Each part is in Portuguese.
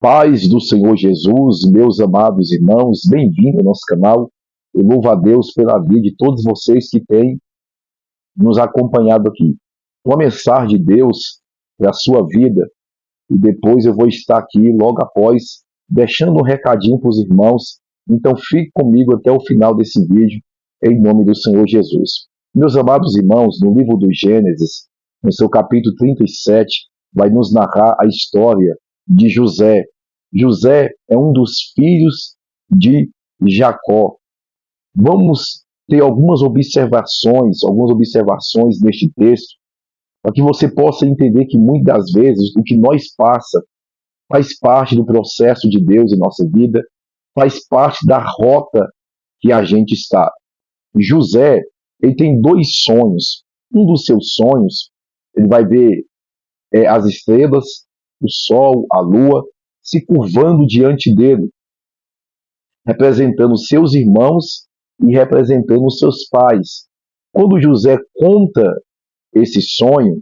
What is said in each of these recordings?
Paz do Senhor Jesus, meus amados irmãos, bem-vindo ao nosso canal. Eu louvo a Deus pela vida de todos vocês que têm nos acompanhado aqui. Uma mensagem de Deus para a sua vida e depois eu vou estar aqui logo após, deixando um recadinho para os irmãos. Então fique comigo até o final desse vídeo, em nome do Senhor Jesus. Meus amados irmãos, no livro do Gênesis, no seu capítulo 37, vai nos narrar a história de José. José é um dos filhos de Jacó. Vamos ter algumas observações neste texto, para que você possa entender que muitas das vezes o que nós passa faz parte do processo de Deus em nossa vida, faz parte da rota que a gente está. José, ele tem dois sonhos. Um dos seus sonhos, ele vai ver as estrelas, o sol, a lua, se curvando diante dele, representando seus irmãos e representando seus pais. Quando José conta esse sonho,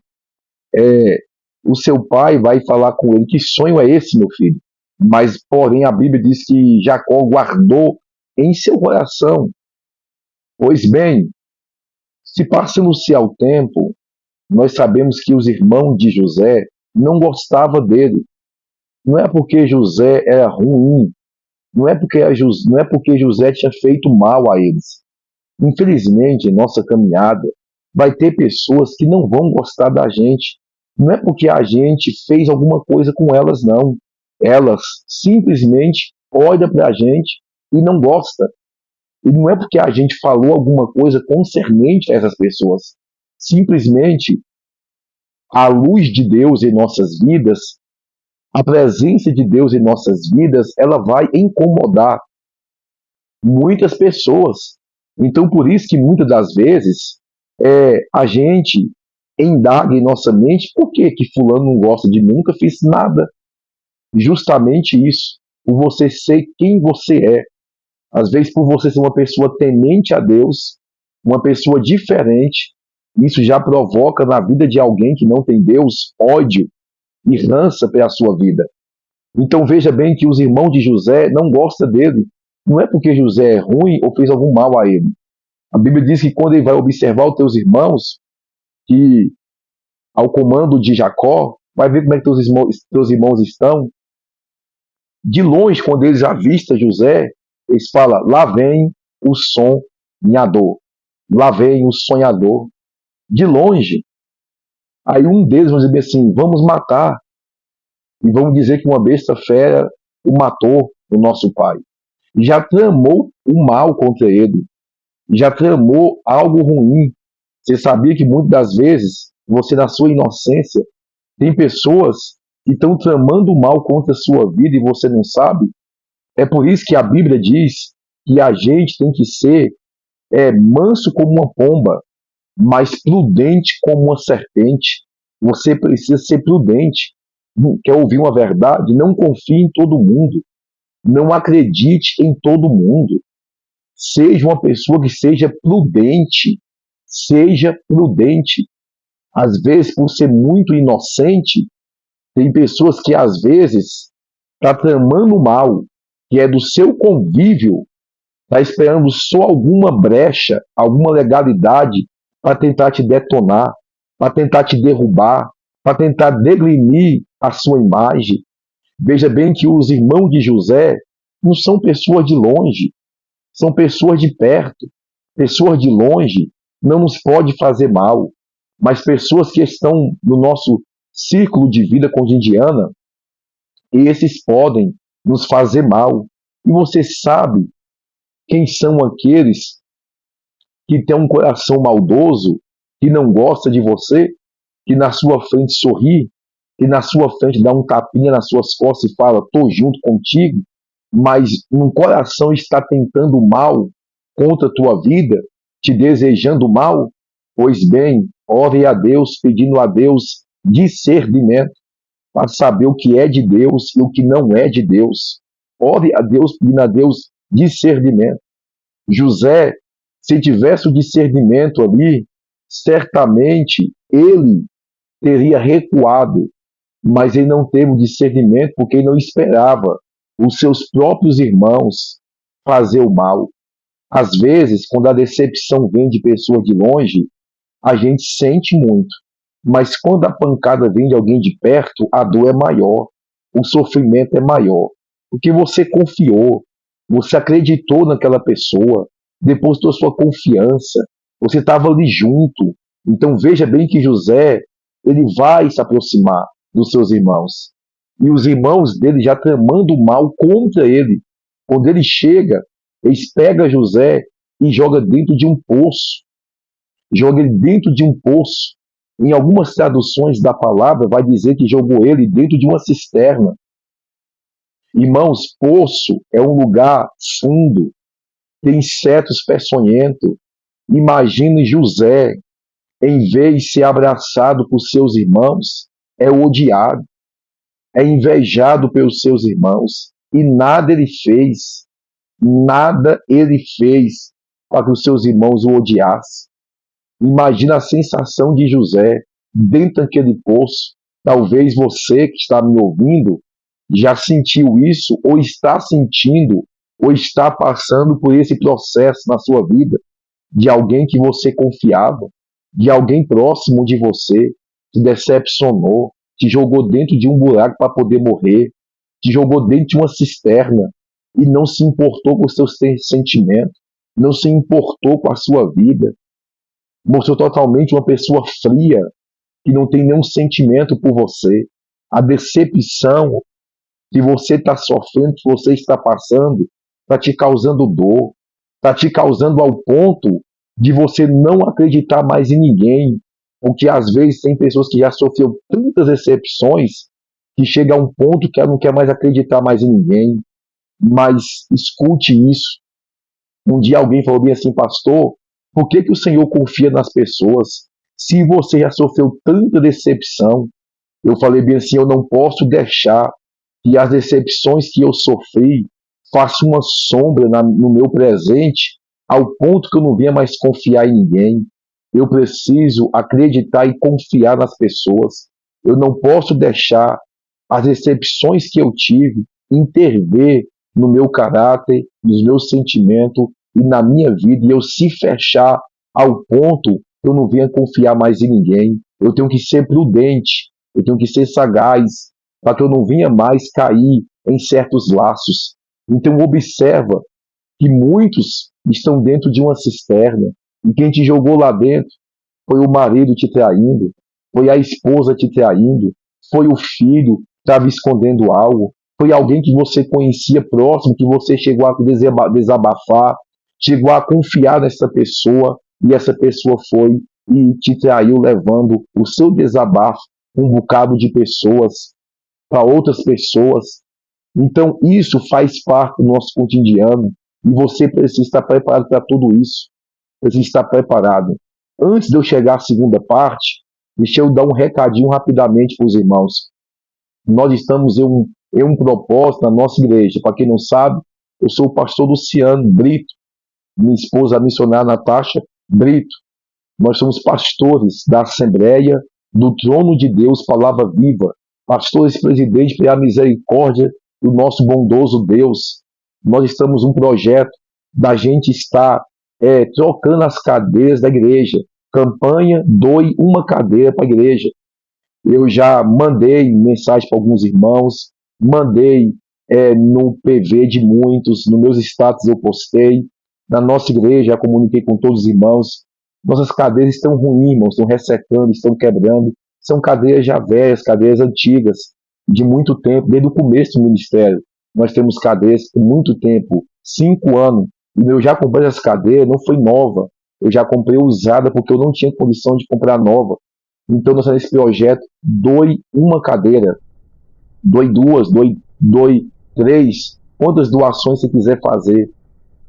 o seu pai vai falar com ele: que sonho é esse, meu filho? Mas, porém, a Bíblia diz que Jacó guardou em seu coração. Pois bem, se passando-se ao tempo, nós sabemos que os irmãos de José não gostavam dele. Não é porque José era ruim, não é porque José tinha feito mal a eles. Infelizmente, em nossa caminhada, vai ter pessoas que não vão gostar da gente. Não é porque a gente fez alguma coisa com elas, não. Elas simplesmente olham para a gente e não gostam. E não é porque a gente falou alguma coisa concernente a essas pessoas. Simplesmente, a luz de Deus em nossas vidas, a presença de Deus em nossas vidas, ela vai incomodar muitas pessoas. Então, por isso que muitas das vezes a gente indaga em nossa mente: por que fulano não gosta de mim? Nunca fiz nada. Justamente isso, por você ser quem você é. Às vezes, por você ser uma pessoa temente a Deus, uma pessoa diferente, isso já provoca na vida de alguém que não tem Deus ódio e rança pela sua vida. Então veja bem que os irmãos de José não gostam dele. Não é porque José é ruim ou fez algum mal a ele. A Bíblia diz que quando ele vai observar os teus irmãos, que ao comando de Jacó, vai ver como é que teus irmãos estão. De longe, quando eles avistam José, eles falam: lá vem o sonhador. Lá vem o sonhador. De longe. Aí um deles vai dizer assim: vamos matar. E vamos dizer que uma besta fera o matou, o nosso pai. Já tramou o mal contra ele. Já tramou algo ruim. Você sabia que muitas das vezes, você na sua inocência, tem pessoas que estão tramando mal contra a sua vida e você não sabe? É por isso que a Bíblia diz que a gente tem que ser manso como uma pomba, mas prudente como uma serpente. Você precisa ser prudente. Quer ouvir uma verdade? Não confie em todo mundo. Não acredite em todo mundo. Seja uma pessoa que seja prudente. Seja prudente. Às vezes, por ser muito inocente, tem pessoas que às vezes está tramando mal, que é do seu convívio, está esperando só alguma brecha, alguma legalidade para tentar te detonar, para tentar te derrubar, para tentar degrinir a sua imagem. Veja bem que os irmãos de José não são pessoas de longe, são pessoas de perto. Pessoas de longe não nos pode fazer mal, mas pessoas que estão no nosso círculo de vida cotidiana, esses podem nos fazer mal. E você sabe quem são aqueles que têm um coração maldoso, que não gosta de você, que na sua frente sorri, que na sua frente dá um tapinha nas suas costas e fala: estou junto contigo, mas no coração está tentando mal contra a tua vida, te desejando mal? Pois bem, ore a Deus, pedindo a Deus discernimento para saber o que é de Deus e o que não é de Deus. Ore a Deus, pedindo a Deus discernimento. José, se tivesse o discernimento ali, certamente ele teria recuado. mas ele não teve o discernimento porque ele não esperava os seus próprios irmãos fazer o mal. Às vezes, quando a decepção vem de pessoas de longe, a gente sente muito, mas quando a pancada vem de alguém de perto, a dor é maior, o sofrimento é maior, porque você confiou, você acreditou naquela pessoa, depositou sua confiança, você estava ali junto. Então veja bem que José, ele vai se aproximar dos seus irmãos. E os irmãos dele já tramando mal contra ele. Quando ele chega, eles pegam José e joga dentro de um poço. Joga ele dentro de um poço. Em algumas traduções da palavra vai dizer que jogou ele dentro de uma cisterna. Irmãos, poço é um lugar fundo, tem insetos peçonhentos. Imagine José, em vez de ser abraçado por seus irmãos, é odiado, é invejado pelos seus irmãos. E nada ele fez para que os seus irmãos o odiassem. Imagina a sensação de José dentro daquele poço. Talvez você que está me ouvindo já sentiu isso, ou está sentindo, ou está passando por esse processo na sua vida, de alguém que você confiava, de alguém próximo de você, te decepcionou, te jogou dentro de um buraco para poder morrer, te jogou dentro de uma cisterna e não se importou com os seus sentimentos, não se importou com a sua vida, mostrou totalmente uma pessoa fria, que não tem nenhum sentimento por você. A decepção que você está sofrendo, que você está passando, está te causando dor, está te causando ao ponto de você não acreditar mais em ninguém, porque às vezes tem pessoas que já sofreram tantas decepções que chega a um ponto que ela não quer mais acreditar mais em ninguém. Mas escute isso. Um dia alguém falou bem assim, pastor, por que o Senhor confia nas pessoas? Se você já sofreu tanta decepção, eu falei bem assim, eu não posso deixar que as decepções que eu sofri façam uma sombra no meu presente, ao ponto que eu não venha mais confiar em ninguém. Eu preciso acreditar e confiar nas pessoas. Eu não posso deixar as decepções que eu tive intervir no meu caráter, nos meus sentimentos e na minha vida, e eu se fechar ao ponto que eu não venha confiar mais em ninguém. Eu tenho que ser prudente, eu tenho que ser sagaz, para que eu não venha mais cair em certos laços. Então observa que muitos estão dentro de uma cisterna, e quem te jogou lá dentro foi o marido te traindo, foi a esposa te traindo, foi o filho que estava escondendo algo, foi alguém que você conhecia próximo, que você chegou a desabafar, chegou a confiar nessa pessoa, e essa pessoa foi e te traiu, levando o seu desabafo um bocado de pessoas para outras pessoas. Então, isso faz parte do nosso cotidiano e você precisa estar preparado para tudo isso. Precisa estar preparado. Antes de eu chegar à segunda parte, deixa eu dar um recadinho rapidamente para os irmãos. Nós estamos em um propósito na nossa igreja. Para quem não sabe, eu sou o pastor Luciano Brito, minha esposa, a missionária Natasha Brito. Nós somos pastores da Assembleia do Trono de Deus, Palavra Viva, pastores presidentes pela misericórdia do nosso bondoso Deus. Nós estamos um projeto da gente estar trocando as cadeiras da igreja. Campanha Doe uma cadeira para a igreja. Eu já mandei mensagem para alguns irmãos, mandei no PV de muitos, nos meus status eu postei. Na nossa igreja, já comuniquei com todos os irmãos. Nossas cadeiras estão ruins, irmãos, estão ressecando, estão quebrando. São cadeiras já velhas, cadeiras antigas, de muito tempo, desde o começo do ministério. Nós temos cadeiras por muito tempo, 5 anos. E eu já comprei essa cadeira, não foi nova. Eu já comprei usada porque eu não tinha condição de comprar nova. Então, nós nesse projeto, doe uma cadeira, doe duas, doe três, quantas doações você quiser fazer.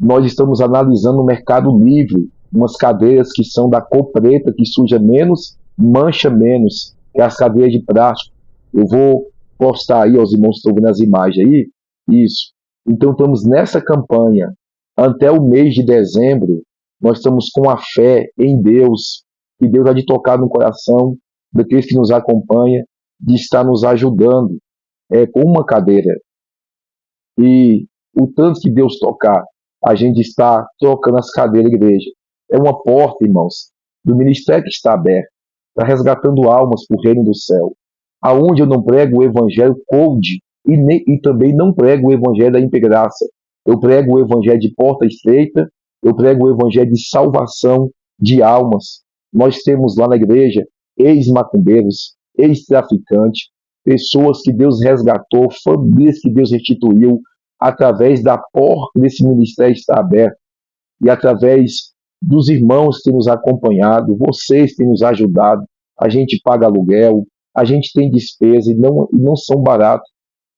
Nós estamos analisando no Mercado Livre umas cadeiras que são da cor preta, que suja menos, mancha menos, que é as cadeiras de plástico. Eu vou postar aí, os irmãos estão vendo as imagens aí, isso. Então estamos nessa campanha, até o mês de dezembro, nós estamos com a fé em Deus, que Deus há de tocar no coração daqueles que nos acompanham, de estar nos ajudando com uma cadeira. E o tanto que Deus tocar, a gente está trocando as cadeiras da igreja. É uma porta, irmãos, do ministério que está aberto, está resgatando almas para o reino do céu. Aonde eu não prego o evangelho cold e também não prego o evangelho da integraça. Eu prego o evangelho de porta estreita, eu prego o evangelho de salvação de almas. Nós temos lá na igreja ex-macumbeiros, ex-traficantes, pessoas que Deus resgatou, famílias que Deus restituiu, através da porta desse ministério está aberto e através dos irmãos que têm nos acompanhado, vocês têm nos ajudado. A gente paga aluguel, a gente tem despesa e não são baratos.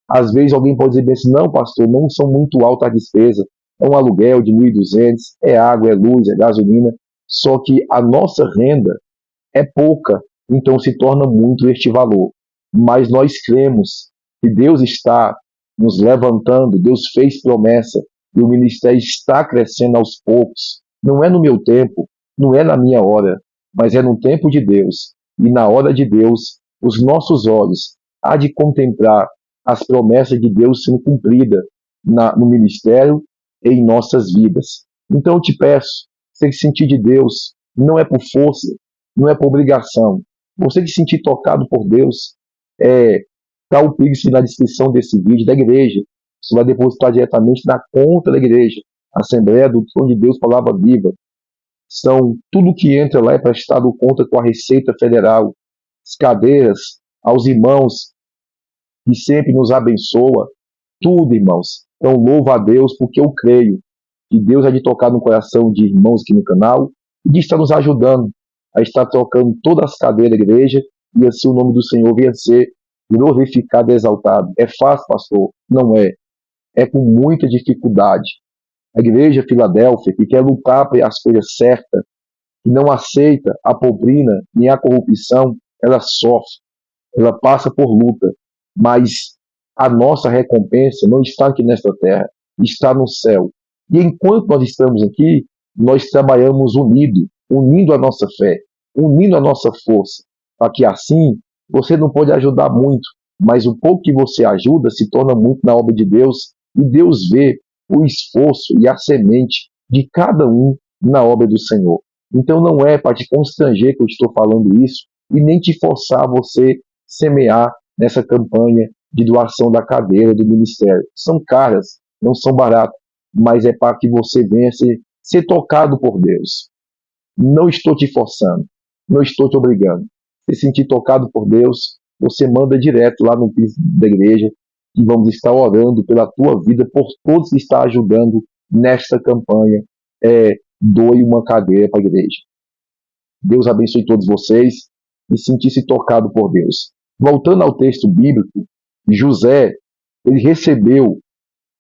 Às vezes alguém pode dizer bem assim, não, pastor, não são muito altas as despesas. É um aluguel de 1.200, é água, é luz, é gasolina. Só que a nossa renda é pouca, então se torna muito este valor. Mas nós cremos que Deus está nos levantando, Deus fez promessa e o ministério está crescendo aos poucos. Não é no meu tempo, não é na minha hora, mas é no tempo de Deus. E na hora de Deus, os nossos olhos há de contemplar as promessas de Deus sendo cumpridas no ministério e em nossas vidas. Então eu te peço, você que sentir de Deus, não é por força, não é por obrigação. Você que se sentir tocado por Deus, dá o Pix na descrição desse vídeo da igreja. Você vai depositar diretamente na conta da igreja. Assembleia do Trono de Deus, Palavra Viva. São tudo que entra lá é prestado conta com a Receita Federal. As cadeiras, aos irmãos que sempre nos abençoa. Tudo, irmãos. Então louva a Deus porque eu creio que Deus há de tocar no coração de irmãos aqui no canal e de estar nos ajudando a estar trocando todas as cadeiras da igreja e assim o nome do Senhor venha a ser glorificado e exaltado. É fácil, pastor? Não é. É com muita dificuldade. A igreja Filadélfia, que quer lutar para as coisas certas, que não aceita a pobrina nem a corrupção, ela sofre, ela passa por luta, mas a nossa recompensa não está aqui nesta terra, está no céu. E enquanto nós estamos aqui, nós trabalhamos unindo a nossa fé, unindo a nossa força, para que assim você não pode ajudar muito, mas o pouco que você ajuda se torna muito na obra de Deus, e Deus vê o esforço e a semente de cada um na obra do Senhor. Então não é para te constranger que eu estou falando isso, e nem te forçar a você semear nessa campanha de doação da cadeira do ministério. São caras, não são baratas, mas é para que você venha ser tocado por Deus. Não estou te forçando, não estou te obrigando. Se sentir tocado por Deus, você manda direto lá no Pix da igreja e vamos estar orando pela tua vida, por todos que estão ajudando nesta campanha. Doe uma cadeira para a igreja. Deus abençoe todos vocês e sentir-se tocado por Deus. Voltando ao texto bíblico, José, ele recebeu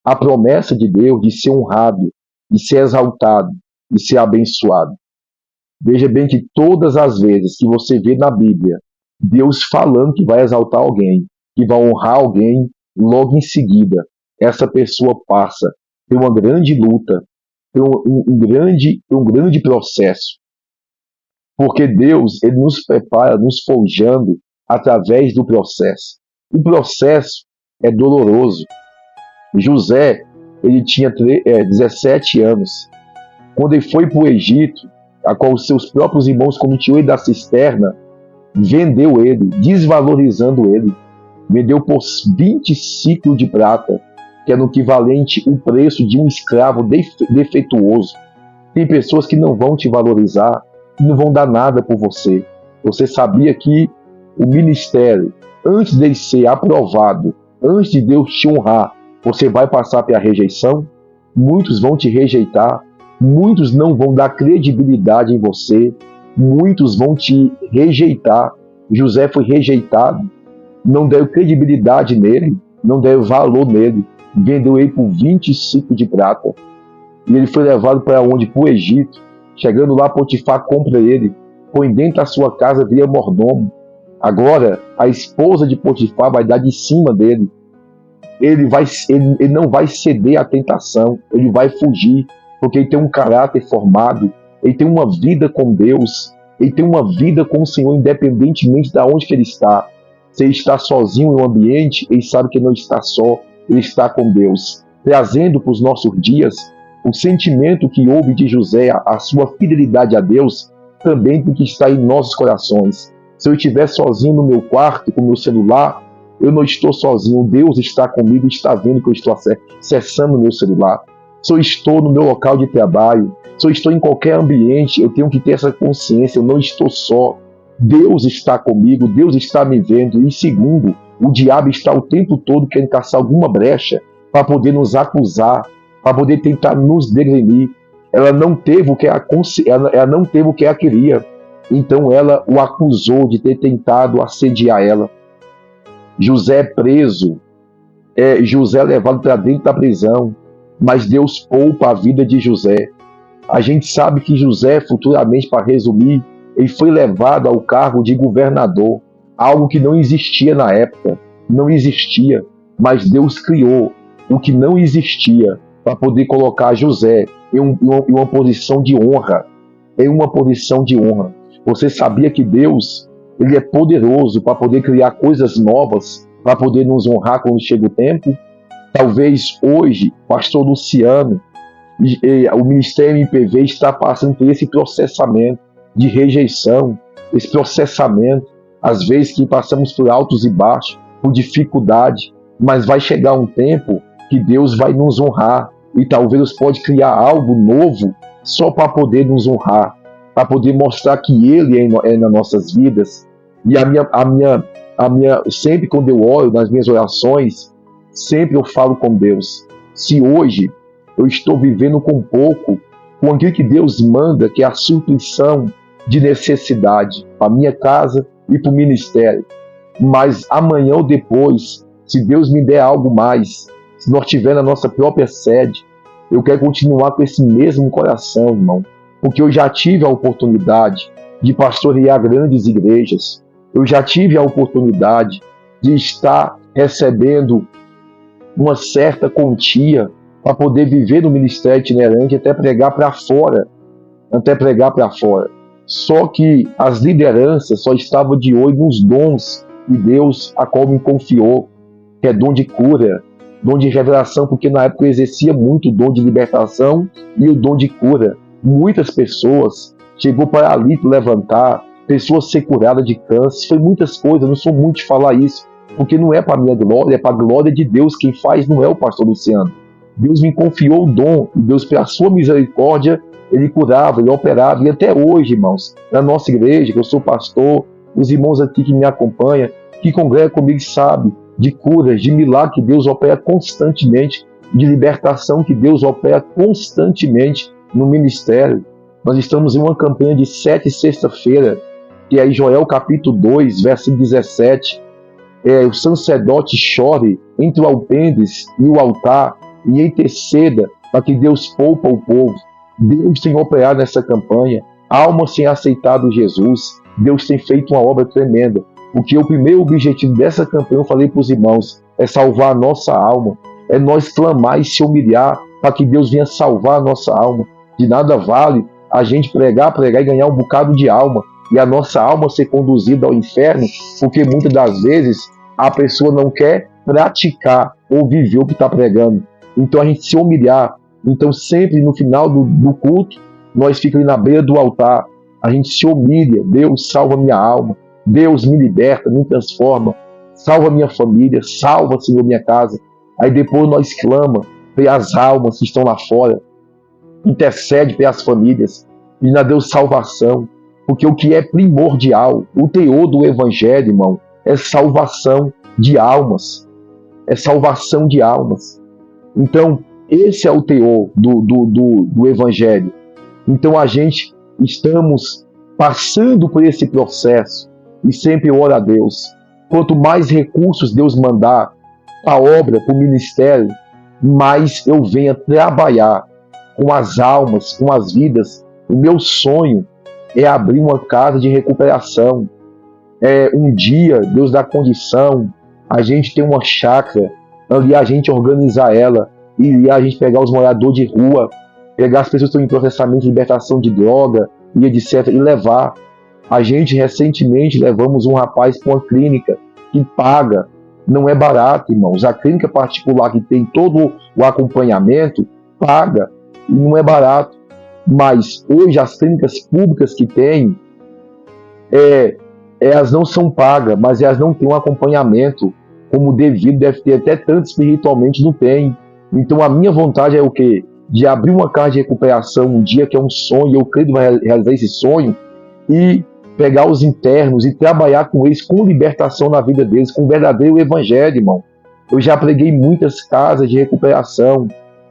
a promessa de Deus de ser honrado, de ser exaltado, de ser abençoado. Veja bem que todas as vezes que você vê na Bíblia Deus falando que vai exaltar alguém, que vai honrar alguém, logo em seguida essa pessoa passa por uma grande luta, por um grande processo. Porque Deus, ele nos prepara, nos forjando através do processo. O processo é doloroso. José, ele tinha 17 anos. Quando ele foi para o Egito, a qual os seus próprios irmãos, como tinham ele da cisterna, vendeu ele, desvalorizando ele. Vendeu por 20 ciclos de prata, que é no equivalente o preço de um escravo defeituoso. Tem pessoas que não vão te valorizar, que não vão dar nada por você. Você sabia que o ministério, antes dele ser aprovado, antes de Deus te honrar, você vai passar pela rejeição? Muitos vão te rejeitar, muitos não vão dar credibilidade em você, muitos vão te rejeitar. José foi rejeitado, não deu credibilidade nele, não deu valor nele, vendeu ele por 25 de prata. E ele foi levado para onde? Para o Egito. Chegando lá, Potifar compra ele, põe dentro da sua casa via mordomo. Agora, a esposa de Potifar vai dar de cima dele. Ele não vai ceder à tentação, ele vai fugir, porque ele tem um caráter formado, ele tem uma vida com Deus, ele tem uma vida com o Senhor, independentemente de onde que ele está. Você está sozinho em um ambiente, ele sabe que não está só, ele está com Deus. Trazendo para os nossos dias o sentimento que houve de José, a sua fidelidade a Deus, também tem que estar em nossos corações. Se eu estiver sozinho no meu quarto, com o meu celular, eu não estou sozinho, Deus está comigo, está vendo que eu estou acessando o meu celular. Se eu estou no meu local de trabalho, se eu estou em qualquer ambiente, eu tenho que ter essa consciência, eu não estou só. Deus está comigo, Deus está me vendo. E segundo, o diabo está o tempo todo querendo caçar alguma brecha para poder nos acusar, para poder tentar nos degrenir. Ela não teve o que ela não teve o que ela queria. Então ela o acusou de ter tentado assediar ela. José é preso, José é levado para dentro da prisão, mas Deus poupa a vida de José. A gente sabe que José, futuramente, para resumir, ele foi levado ao cargo de governador, algo que não existia na época, não existia, mas Deus criou o que não existia para poder colocar José em uma posição de honra, em uma posição de honra. Você sabia que Deus, ele é poderoso para poder criar coisas novas, para poder nos honrar quando chega o tempo? Talvez hoje, pastor Luciano, o Ministério MPV está passando por esse processamento de rejeição, esse processamento, às vezes que passamos por altos e baixos, por dificuldade, mas vai chegar um tempo que Deus vai nos honrar e talvez Deus pode criar algo novo só para poder nos honrar, para poder mostrar que Ele é nas nossas vidas. E sempre quando eu oro nas minhas orações, sempre eu falo com Deus. Se hoje eu estou vivendo com pouco, com aquilo que Deus manda, que é a suprição de necessidade para a minha casa e para o ministério. Mas amanhã ou depois, se Deus me der algo mais, se nós tivermos na nossa própria sede, eu quero continuar com esse mesmo coração, irmão. Porque eu já tive a oportunidade de pastorear grandes igrejas. Eu já tive a oportunidade de estar recebendo uma certa quantia para poder viver no ministério itinerante, até pregar para fora. Só que as lideranças só estavam de olho nos dons de Deus a qual me confiou, que é dom de cura, dom de revelação, porque na época eu exercia muito o dom de libertação e o dom de cura. Muitas pessoas chegou paralítico levantar, pessoas ser curadas de câncer, foi muitas coisas, eu não sou muito de falar isso, porque não é para a minha glória, é para a glória de Deus. Quem faz não é o pastor Luciano. Deus me confiou o dom, e Deus, pela sua misericórdia, ele curava, ele operava, e até hoje, irmãos, na nossa igreja, que eu sou pastor, os irmãos aqui que me acompanham, que congregam comigo, sabem de curas, de milagre que Deus opera constantemente, de libertação que Deus opera constantemente no ministério. Nós estamos em uma campanha de 7 sexta-feira, que é em Joel capítulo 2, versículo 17, o sacerdote chore entre o alpendres e o altar e interceda para que Deus poupa o povo. Deus tem operado nessa campanha, almas têm aceitado Jesus, Deus tem feito uma obra tremenda, porque o primeiro objetivo dessa campanha, eu falei para os irmãos, é salvar a nossa alma, é nós clamar e se humilhar para que Deus venha salvar a nossa alma. De nada vale a gente pregar e ganhar um bocado de alma, e a nossa alma ser conduzida ao inferno, porque muitas das vezes a pessoa não quer praticar ou viver o que está pregando. Então a gente se humilhar. Então sempre no final do culto, nós ficamos na beira do altar, a gente se humilha. Deus, salva minha alma, Deus, me liberta, me transforma, salva minha família, salva, Senhor, minha casa. Aí depois nós clamamos pelas almas que estão lá fora, intercede pelas famílias, e a Deus salvação, porque o que é primordial, o teor do evangelho, irmão, é salvação de almas, é salvação de almas. Então esse é o teor do evangelho. Então a gente estamos passando por esse processo e sempre ora a Deus. Quanto mais recursos Deus mandar para a obra, para o ministério, mais eu venho trabalhar com as almas, com as vidas. O meu sonho é abrir uma casa de recuperação. Um dia Deus dá condição, a gente tem uma chácara, ali a gente organizar ela, e a gente pegar os moradores de rua, pegar as pessoas que estão em processamento de libertação de droga e etc, e levar. A gente recentemente levamos um rapaz para uma clínica que paga. Não é barato, irmãos. A clínica particular que tem todo o acompanhamento paga e não é barato. Mas hoje as clínicas públicas que tem, elas não são pagas, mas elas não têm um acompanhamento como devido, deve ter até tanto espiritualmente não tem. Então a minha vontade é o quê? De abrir uma casa de recuperação um dia, que é um sonho, eu creio que vai realizar esse sonho, e pegar os internos e trabalhar com eles, com libertação na vida deles, com o verdadeiro evangelho, irmão. Eu já preguei muitas casas de recuperação.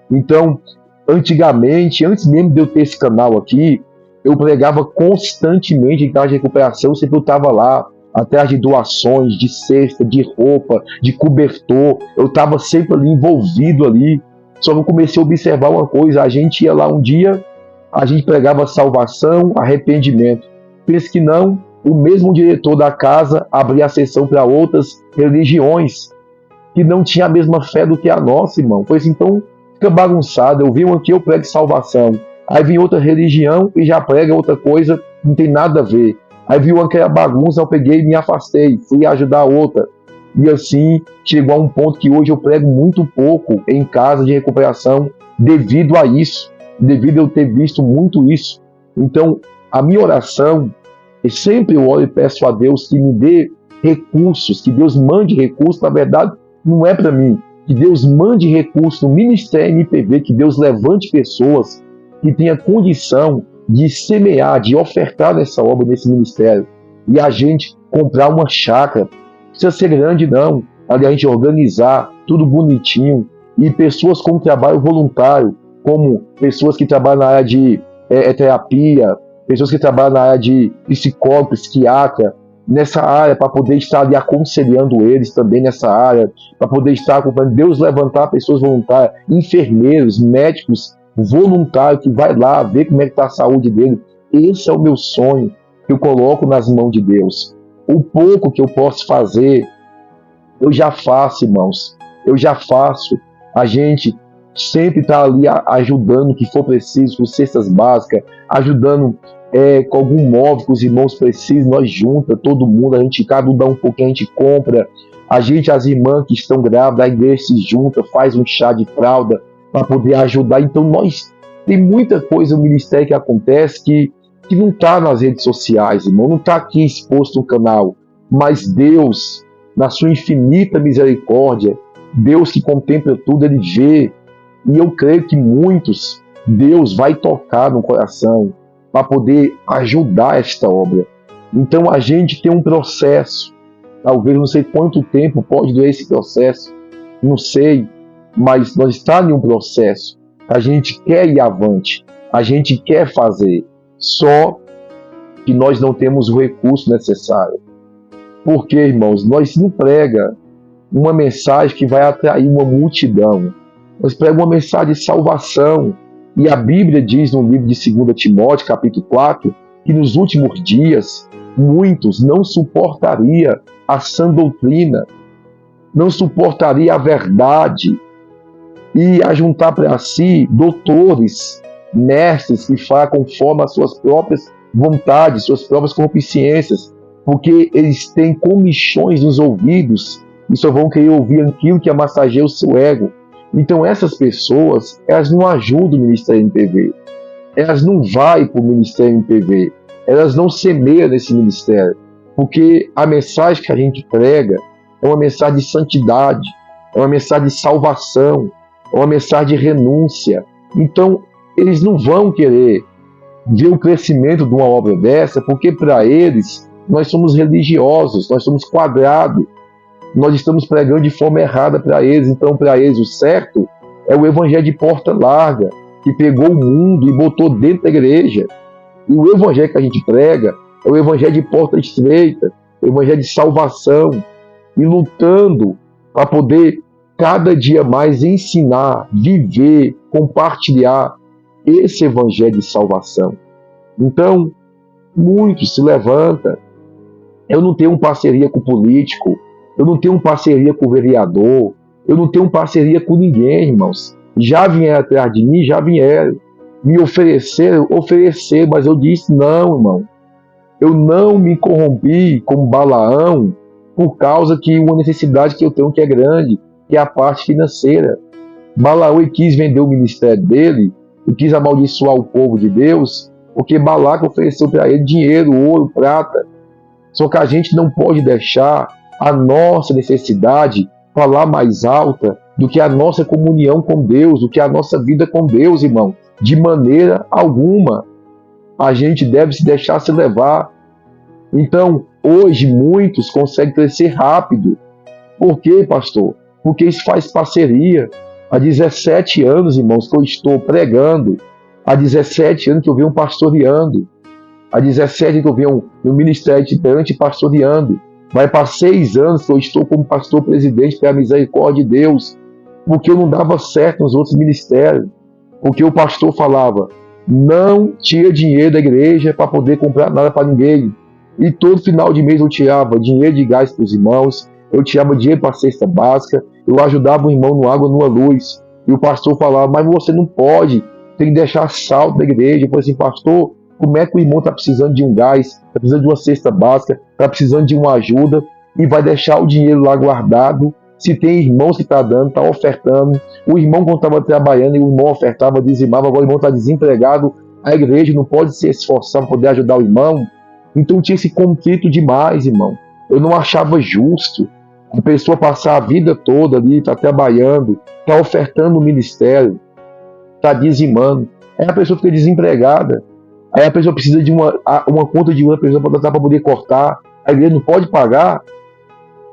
Então, antigamente, antes mesmo de eu ter esse canal aqui, eu pregava constantemente em casa de recuperação, sempre eu estava lá, atrás de doações, de cesta, de roupa, de cobertor, eu estava sempre ali envolvido ali. Só que eu comecei a observar uma coisa, a gente ia lá um dia, a gente pregava salvação, arrependimento. Pensa que não, o mesmo diretor da casa abria a sessão para outras religiões, que não tinha a mesma fé do que a nossa, irmão. Foi assim, então fica bagunçado. Eu vi um aqui, eu prego salvação. Aí vem outra religião e já prega outra coisa, não tem nada a ver. Aí vi uma que era bagunça, eu peguei e me afastei, fui ajudar a outra. E assim, chegou a um ponto que hoje eu prego muito pouco em casa de recuperação devido a isso, devido a eu ter visto muito isso. Então, a minha oração, e sempre eu oro e peço a Deus que me dê recursos, que Deus mande recursos, na verdade, não é para mim, que Deus mande recursos no Ministério MPV, que Deus levante pessoas que tenham condição de semear, de ofertar nessa obra, nesse ministério, e a gente comprar uma chácara. Não precisa ser grande, não. Ali a gente organizar tudo bonitinho, e pessoas com trabalho voluntário, como pessoas que trabalham na área de terapia, pessoas que trabalham na área de psicólogo, psiquiatra, nessa área, para poder estar ali aconselhando eles também nessa área, para poder estar acompanhando, Deus levantar pessoas voluntárias, enfermeiros, médicos voluntários, que vai lá ver como é que está a saúde dele. Esse é o meu sonho, que eu coloco nas mãos de Deus. O pouco que eu posso fazer, eu já faço, irmãos. Eu já faço. A gente sempre está ali ajudando o que for preciso, com cestas básicas, ajudando com algum móvel que os irmãos precisam, nós juntas, todo mundo, a gente, cada um dá um pouquinho, a gente compra. A gente, as irmãs que estão grávidas, a igreja se junta, faz um chá de fralda para poder ajudar. Então, tem muita coisa no ministério que acontece que não está nas redes sociais, irmão, não está aqui exposto no canal, mas Deus, na sua infinita misericórdia, Deus que contempla tudo, Ele vê, e eu creio que muitos, Deus vai tocar no coração para poder ajudar esta obra. Então a gente tem um processo, talvez não sei quanto tempo pode durar esse processo, não sei, mas nós estamos em um processo, a gente quer ir avante, a gente quer fazer, só que nós não temos o recurso necessário. Porque, irmãos, nós não pregamos uma mensagem que vai atrair uma multidão. Nós pregamos uma mensagem de salvação. E a Bíblia diz no livro de 2 Timóteo, capítulo 4, que nos últimos dias, muitos não suportariam a sã doutrina, não suportaria a verdade, e ajuntar para si doutores, mestres que falam conforme as suas próprias vontades, suas próprias concupiscências, porque eles têm comichões nos ouvidos e só vão querer ouvir aquilo que massageia o seu ego. Então essas pessoas, elas não ajudam o Ministério MPV, elas não vão para o Ministério MPV, elas não semeiam nesse ministério, porque a mensagem que a gente prega é uma mensagem de santidade, é uma mensagem de salvação, é uma mensagem de renúncia. Então eles não vão querer ver o crescimento de uma obra dessa, porque para eles nós somos religiosos, nós somos quadrados, nós estamos pregando de forma errada para eles. Então para eles o certo é o evangelho de porta larga, que pegou o mundo e botou dentro da igreja. E o evangelho que a gente prega é o evangelho de porta estreita, o evangelho de salvação, e lutando para poder cada dia mais ensinar, viver, compartilhar esse evangelho de salvação. Então, muitos se levantam. Eu não tenho parceria com o político, eu não tenho parceria com o vereador, eu não tenho parceria com ninguém, irmãos. Já vieram atrás de mim, já vieram. Me ofereceram, mas eu disse não, irmão. Eu não me corrompi como Balaão por causa que uma necessidade que eu tenho que é grande, que é a parte financeira. Balaão quis vender o ministério dele e quis amaldiçoar o povo de Deus, porque Balaque ofereceu para ele dinheiro, ouro, prata. Só que a gente não pode deixar a nossa necessidade falar mais alta do que a nossa comunhão com Deus, do que a nossa vida com Deus, irmão. De maneira alguma. A gente deve se deixar se levar. Então, hoje, muitos conseguem crescer rápido. Por quê, pastor? Porque isso faz parceria. Há 17 anos, irmãos, que eu estou pregando. Há 17 anos que eu venho pastoreando. Há 17 que eu venho no ministério itinerante pastoreando. Vai para 6 anos que eu estou como pastor presidente pela misericórdia de Deus. Porque eu não dava certo nos outros ministérios. Porque o pastor falava, não tira dinheiro da igreja para poder comprar nada para ninguém. E todo final de mês eu tirava dinheiro de gás para os irmãos, eu tirava dinheiro para a cesta básica, eu ajudava o irmão no água, numa luz. E o pastor falava, mas você não pode, tem que deixar saldo da igreja. Eu falei assim, pastor, como é que o irmão está precisando de um gás, está precisando de uma cesta básica, está precisando de uma ajuda, e vai deixar o dinheiro lá guardado? Se tem irmãos que está dando, está ofertando, o irmão quando estava trabalhando, e o irmão ofertava, dizimava, agora o irmão está desempregado, a igreja não pode se esforçar para poder ajudar o irmão. Então tinha esse conflito demais, irmão. Eu não achava justo a pessoa passar a vida toda ali, está trabalhando, está ofertando o ministério, está dizimando. Aí a pessoa fica desempregada. Aí a pessoa precisa de uma conta de uma pessoa para poder cortar. A igreja não pode pagar.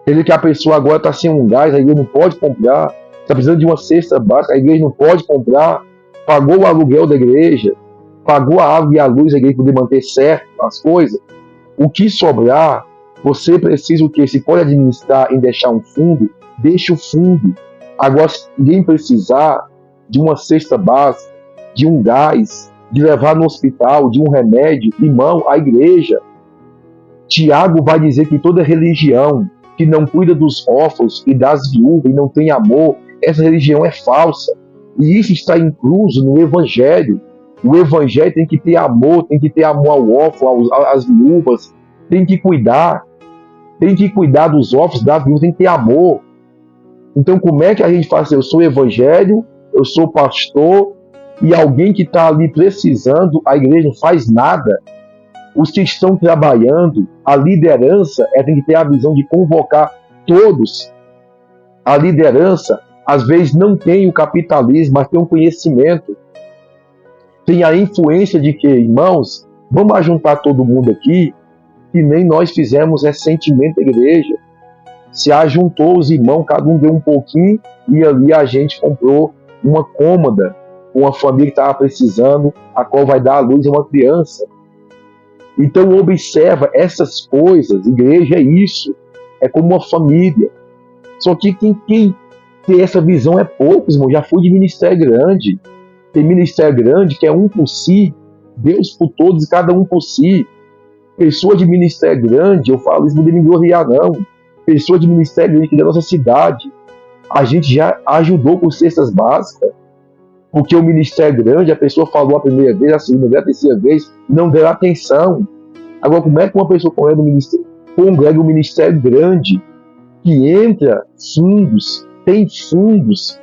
Quer dizer que a pessoa agora está sem um gás, a igreja não pode comprar. Está precisando de uma cesta básica, a igreja não pode comprar. Pagou o aluguel da igreja, pagou a água e a luz da igreja para poder manter certo as coisas. O que sobrar, você precisa o quê? Se pode administrar em deixar um fundo, deixa o fundo. Agora, se ninguém precisar de uma cesta básica, de um gás, de levar no hospital, de um remédio, irmão, a igreja. Tiago vai dizer que toda religião que não cuida dos órfãos e das viúvas e não tem amor, essa religião é falsa. E isso está incluso no Evangelho. O Evangelho tem que ter amor ao órfão, às viúvas, tem que cuidar dos órfãos, da viúva, tem que ter amor. Então, como é que a gente faz? Eu sou Evangelho, eu sou pastor, e alguém que está ali precisando, a igreja não faz nada. Os que estão trabalhando, a liderança tem que ter a visão de convocar todos. A liderança, às vezes, não tem o capitalismo, mas tem um conhecimento. Tem a influência de que, irmãos, vamos juntar todo mundo aqui, que nem nós fizemos recentemente a igreja. Se ajuntou os irmãos, cada um deu um pouquinho, e ali a gente comprou uma cômoda, uma família que estava precisando, a qual vai dar à luz a uma criança. Então observa essas coisas, igreja é isso, é como uma família. Só que quem tem essa visão é poucos, irmão. Já fui de ministério grande. Tem ministério grande que é um por si, Deus por todos e cada um por si. Pessoa de ministério grande, eu falo isso, não me gloriar não. Pessoa de ministério grande que da nossa cidade, a gente já ajudou com cestas básicas. Porque o ministério grande, a pessoa falou a primeira vez, a segunda vez, a terceira vez, não deu atenção. Agora, como é que uma pessoa congrega um ministério grande, que entra fundos, tem fundos,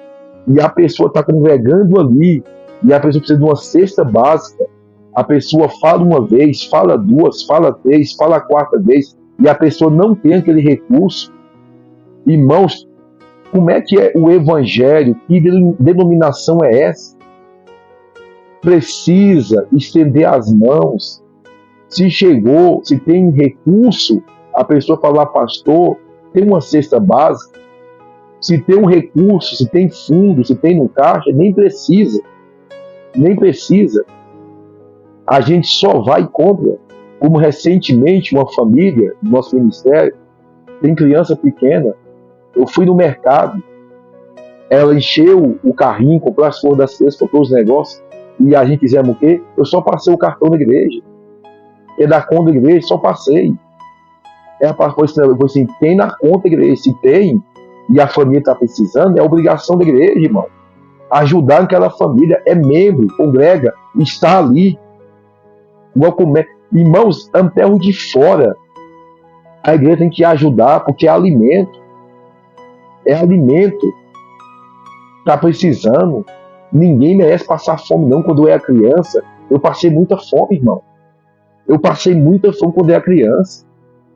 e a pessoa está congregando ali, e a pessoa precisa de uma cesta básica, a pessoa fala uma vez, fala duas, fala três, fala a quarta vez, e a pessoa não tem aquele recurso. Irmãos, como é que é o Evangelho? Que denominação é essa? Precisa estender as mãos. Se chegou, se tem recurso, a pessoa falar, pastor, tem uma cesta básica. Se tem um recurso, se tem fundo, se tem no caixa, nem precisa. Nem precisa. A gente só vai e compra. Como recentemente uma família do nosso ministério, tem criança pequena, eu fui no mercado, ela encheu o carrinho, comprou as flores das crianças, comprou os negócios, e a gente fizemos o quê? Eu só passei o cartão da igreja. É da conta da igreja, só passei. Ela falou assim, tem na conta da igreja, se tem, e a família está precisando, é obrigação da igreja, irmão. Ajudar aquela família, é membro, congrega, está ali. Irmãos, até o de fora, A igreja tem que ajudar, porque é alimento, está precisando. Ninguém merece passar fome não. Quando eu era criança, eu passei muita fome, irmão. Eu passei muita fome quando eu era criança.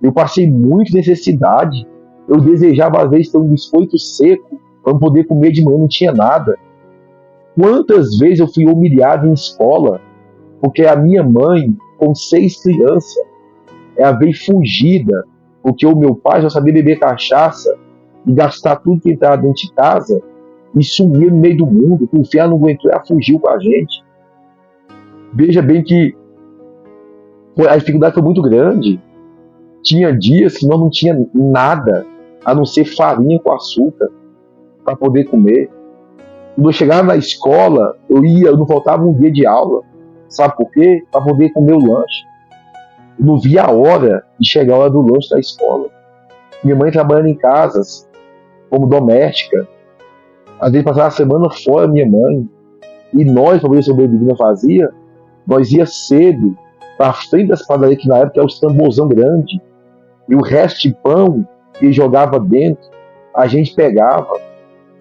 Eu passei muita necessidade. Eu desejava, às vezes, ter um biscoito seco para poder comer de manhã, não tinha nada. Quantas vezes eu fui humilhado em escola, porque a minha mãe, com 6 crianças, ela veio fugida, porque o meu pai já sabia beber cachaça e gastar tudo que entrava dentro de casa e sumir no meio do mundo. O inferno não aguentou, ela fugiu com a gente. Veja bem que a dificuldade foi muito grande. Tinha dias que nós não tinha nada a não ser farinha com açúcar para poder comer. Quando eu chegava na escola, eu não faltava um dia de aula. Sabe por quê? Para poder comer o lanche. Eu não via a hora de chegar a hora do lanche da escola. Minha mãe trabalhando em casas, como doméstica. Às vezes passava a semana fora, minha mãe. E nós, para poder sobreviver, não fazia. Nós ia cedo para frente das padarias, que na época era os tamborzão grande. E o resto de pão que jogava dentro, a gente pegava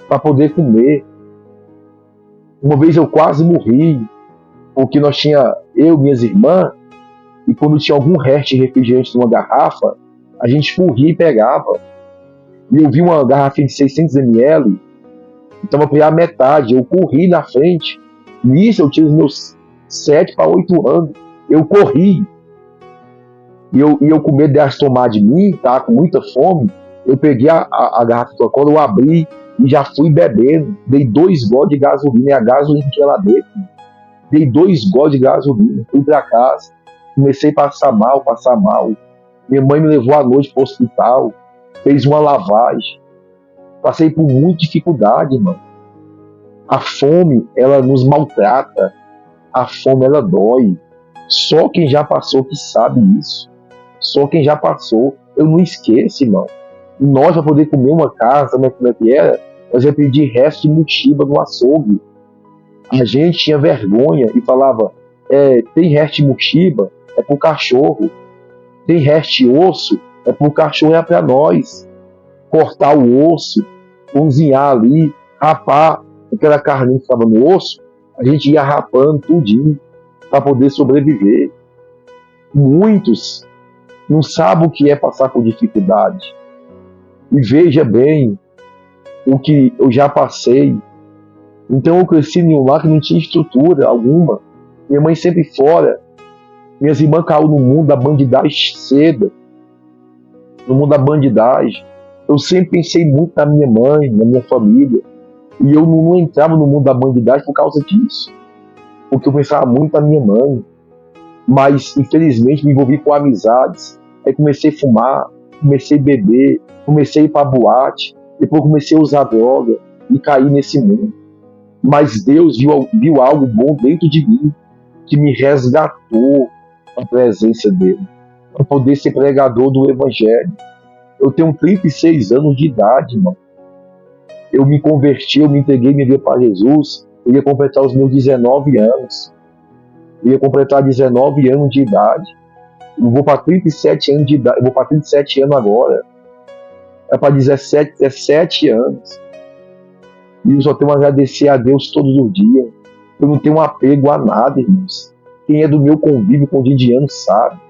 para poder comer. Uma vez eu quase morri, porque nós tinha eu e minhas irmãs, e quando tinha algum resto de refrigerante numa garrafa, a gente corria e pegava. E eu vi uma garrafinha de 600 ml, então eu peguei a metade, eu corri na frente. Nisso eu tinha os meus 7 para 8 anos, eu corri. E eu com medo de elas tomar de mim, tá com muita fome, eu peguei a garrafa de Coca-Cola, eu abri e já fui bebendo. Dei 2 goles de gasolina, e a gasolina que tinha lá dentro. Dei 2 goles de gasolina, fui para casa. Comecei a passar mal. Minha mãe me levou à noite para o hospital, fez uma lavagem. Passei por muita dificuldade, irmão. A fome, ela nos maltrata. A fome, ela dói. Só quem já passou que sabe isso. Só quem já passou. Eu não esqueço, irmão. Nós, para poder comer uma casa, como é que era, nós ia pedir resto de motiba no açougue. A gente tinha vergonha e falava, tem resto de motiba, é pro cachorro. Tem resto de osso, é pro cachorro, é para nós. Cortar o osso, cozinhar ali, rapar aquela carninha que estava no osso, a gente ia rapando tudinho para poder sobreviver. Muitos não sabem o que é passar por dificuldade. E veja bem o que eu já passei. Então eu cresci em um lar que não tinha estrutura alguma. Minha mãe sempre fora. Minhas irmãs caíram no mundo da bandidagem cedo. No mundo da bandidagem. Eu sempre pensei muito na minha mãe, na minha família. E eu não entrava no mundo da bandidagem por causa disso. Porque eu pensava muito na minha mãe. Mas, infelizmente, me envolvi com amizades. Aí comecei a fumar, comecei a beber, comecei a ir para boate. Depois comecei a usar droga e caí nesse mundo. Mas Deus viu algo bom dentro de mim, que me resgatou a presença dele, para poder ser pregador do Evangelho. Eu tenho 36 anos de idade, irmão. Eu me converti, eu me entreguei minha vida para Jesus. Eu ia completar os meus 19 anos. Eu ia completar 19 anos de idade. Eu vou para 37 anos de idade. Eu vou para 37 anos agora. É para 17 anos. E eu só tenho a agradecer a Deus todos os dias. Eu não tenho apego a nada, irmãos. Quem é do meu convívio com o cotidiano sabe.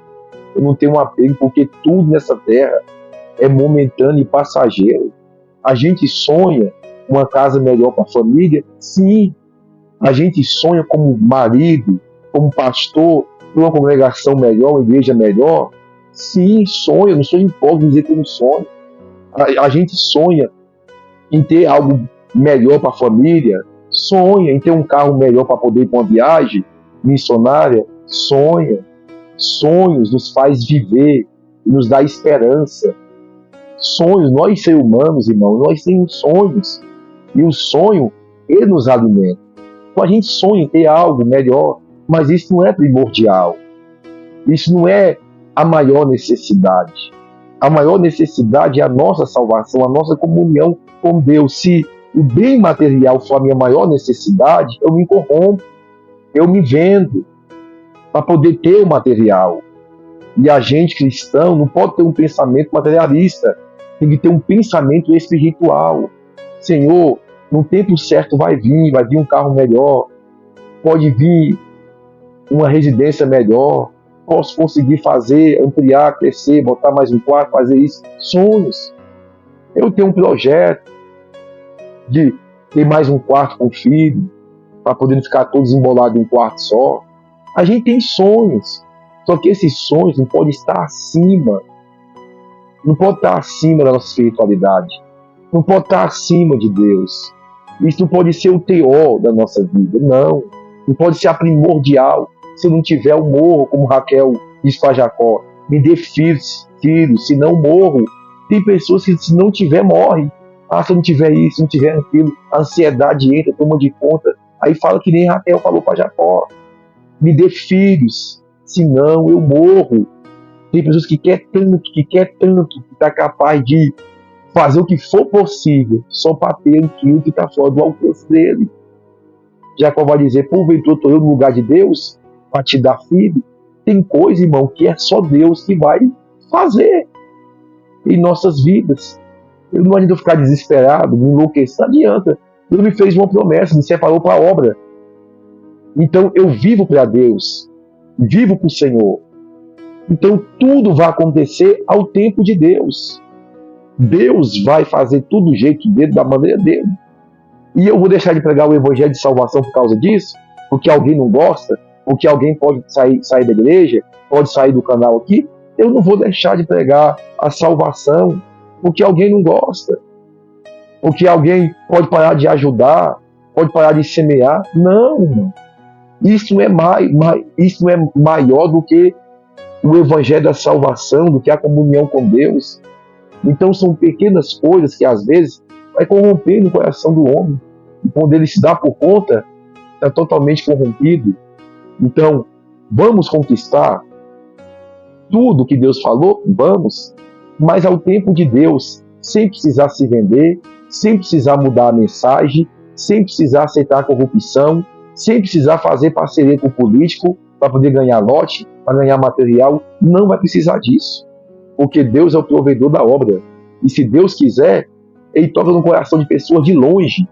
Eu não tenho apego porque tudo nessa terra é momentâneo e passageiro. A gente sonha uma casa melhor para a família? Sim. A gente sonha como marido, como pastor, uma congregação melhor, uma igreja melhor? Sim, sonha. Não sou hipócrita dizer que eu não sonho. A gente sonha em ter algo melhor para a família, sonha em ter um carro melhor para poder ir para uma viagem missionária, sonha. Sonhos nos faz viver e nos dá esperança. Sonhos, nós seres humanos, irmão, nós temos sonhos. E o sonho, ele nos alimenta. Então a gente sonha em ter algo melhor, mas isso não é primordial. Isso não é a maior necessidade. A maior necessidade é a nossa salvação, a nossa comunhão com Deus. Se o bem material for a minha maior necessidade, eu me corrompo, eu me vendo para poder ter o material. E a gente cristão não pode ter um pensamento materialista, tem que ter um pensamento espiritual. Senhor, no tempo certo vai vir um carro melhor, pode vir uma residência melhor, posso conseguir fazer, ampliar, crescer, botar mais um quarto, fazer isso. Sonhos. Eu tenho um projeto de ter mais um quarto com o filho, para poder ficar todos embolados em um quarto só. A gente tem sonhos, só que esses sonhos não podem estar acima, não pode estar acima da nossa espiritualidade, não pode estar acima de Deus. Isso não pode ser o teor da nossa vida, não. Não pode ser a primordial. Se eu não tiver, eu morro, como Raquel diz para Jacó. Me dê filhos, se não morro. Tem pessoas que se não tiver, morrem. Ah, se eu não tiver isso, se não tiver aquilo, a ansiedade entra, toma de conta. Aí fala que nem Raquel falou para Jacó. Me dê filhos, senão eu morro. Tem pessoas que quer tanto, que está capaz de fazer o que for possível, só para ter aquilo que está fora do alcance dele. Jacó vai dizer, porventura estou eu no lugar de Deus para te dar filho? Tem coisa, irmão, que é só Deus que vai fazer em nossas vidas. Eu não adianta ficar desesperado, me enlouquecer, não adianta. Deus me fez uma promessa, me separou para a obra. Então eu vivo para Deus, vivo para o Senhor. Então tudo vai acontecer ao tempo de Deus. Deus vai fazer tudo do jeito dele, da maneira dele. E eu vou deixar de pregar o evangelho de salvação por causa disso? Porque alguém não gosta? Porque alguém pode sair da igreja? Pode sair do canal aqui? Eu não vou deixar de pregar a salvação porque alguém não gosta. Porque alguém pode parar de ajudar, pode parar de semear. Não. Isso não é maior do que o evangelho da salvação, do que a comunhão com Deus. Então são pequenas coisas que às vezes vai corromper no coração do homem. E quando ele se dá por conta, está totalmente corrompido. Então, vamos conquistar tudo que Deus falou? Vamos. Mas ao tempo de Deus, sem precisar se vender, sem precisar mudar a mensagem, sem precisar aceitar a corrupção, sem precisar fazer parceria com o político para poder ganhar lote, para ganhar material. Não vai precisar disso. Porque Deus é o provedor da obra. E se Deus quiser, Ele toca no coração de pessoas de longe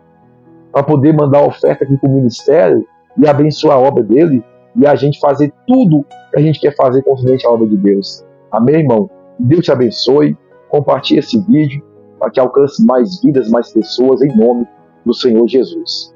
para poder mandar oferta aqui para o ministério e abençoar a obra dele e a gente fazer tudo que a gente quer fazer concernente à obra de Deus. Amém, irmão? Deus te abençoe. Compartilhe esse vídeo para que alcance mais vidas, mais pessoas, em nome do Senhor Jesus.